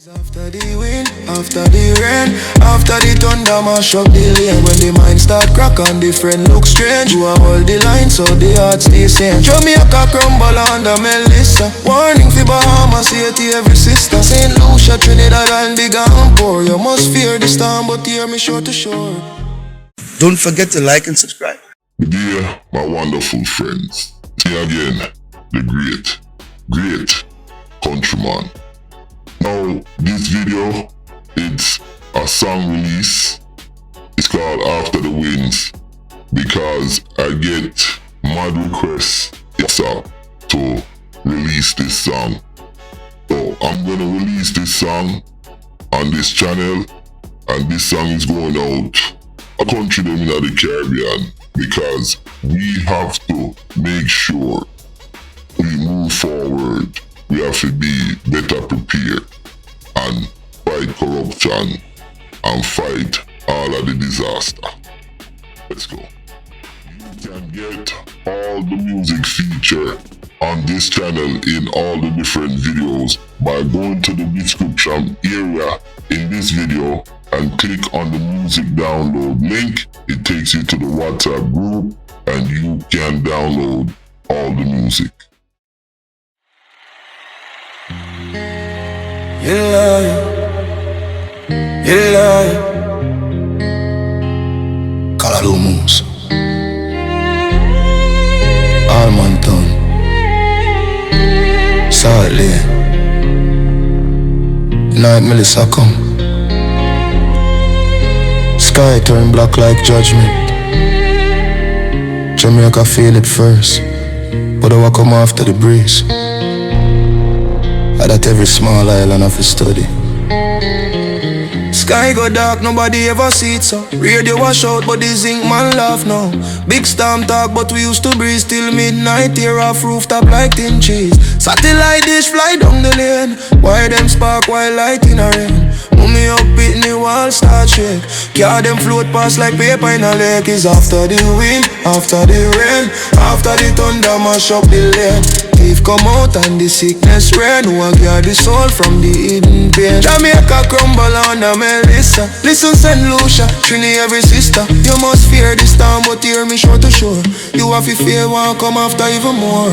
After the wind, after the rain, after the thunder mash up the lane. When the mind start crack and the friend look strange, you are all the lines so the heart stay sane. Jamaica crumble under Melissa. Warning for Bahamas, Haiti every sister. St. Lucia, Trinidad and the Guyana. You must fear the storm but hear me shore to shore. Don't forget to like and subscribe. Dear my wonderful friends, see again the great Countryman. Now this video, it's a song release. It's called After the Winds because I get mad requests to release this song. So I'm gonna release this song on this channel, and this song is going out a country them in the Caribbean because we have to make sure we move forward. We have to be better prepared and fight corruption and fight all of the disaster. Let's go. You can get all the music feature on this channel in all the different videos by going to the description area in this video and click on the music download link. It takes you to the WhatsApp group and you can download all the music. You lie. Calalumus Almonton Sadly Night Melissa come. Sky turn black like judgment. Jamaica feel it first, but I will come after the breeze. That every small island have to study. Sky go dark, nobody ever see it so. Radio wash out, but the zinc man laugh now. Big storm talk, but we used to breeze till midnight. Tear off rooftop like tin cheese. Satellite dish fly down the lane. Why them spark while light in a rain? Move me up, hit the wall, start shake. Car them float past like paper in a lake. Is after the wind, after the rain, after the thunder mash up the lane. Thief come out and the sickness rain. Who a guard the soul from the hidden pain. Jamaica crumble under Melissa. Listen St. Lucia, Trini every sister. You must fear the storm but hear me shore to shore. You have to fear one come after even more.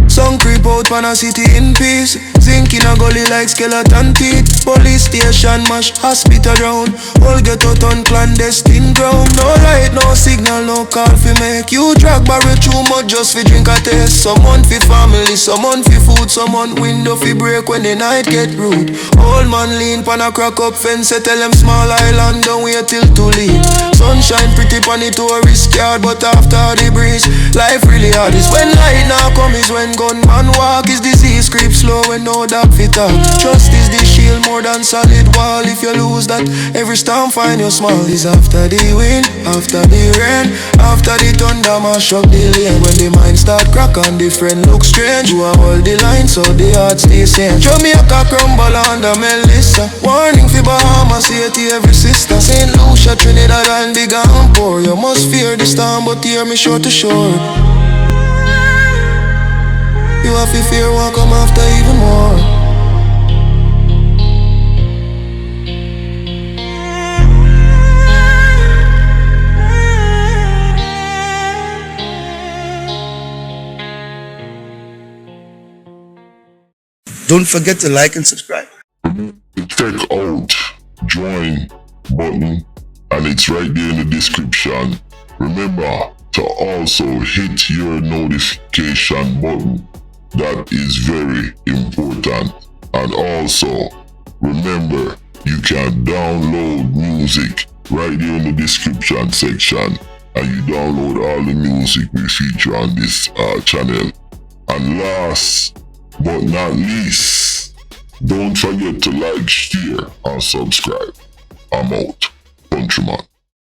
Sun creep out pan a city in peace. Zinc in a gully like skeleton teeth. Police station mash hospital round. All get out on clandestine ground. No light, no signal, no call fi make you drag barrel too much just fi drink a taste. Someone fi family, someone fi food, someone window fi break when the night get rude. Old man lean pan a crack up fence. Tell them small island don't wait till too late. Sunshine pretty pan the tourist yard, but after the breeze life really hard. Is when light now come, is when gunman walk. Is disease creep slow when no dog fit up. Trust is the shield more than solid wall. If you lose that, every storm find you small. Is after the wind, after the rain, after the thunder mash up the lane. When the mind start crack and the friend look strange, you are all the lines so the heart stay sane. Jamaica crumble under Melissa. Warning for Bahamas, Haiti every sister. St. Lucia, Trinidad and the Guyana. You must fear the storm but hear me shore to shore. You have to fear one come after even more. Don't forget to like and subscribe. Check out join button and it's right there in the description. Remember to also hit your notification button. That is very important. And also remember you can download music right there in the description section, and you download all the music we feature on this channel. And last but not least, don't forget to like, share and subscribe. I'm out. Countryman.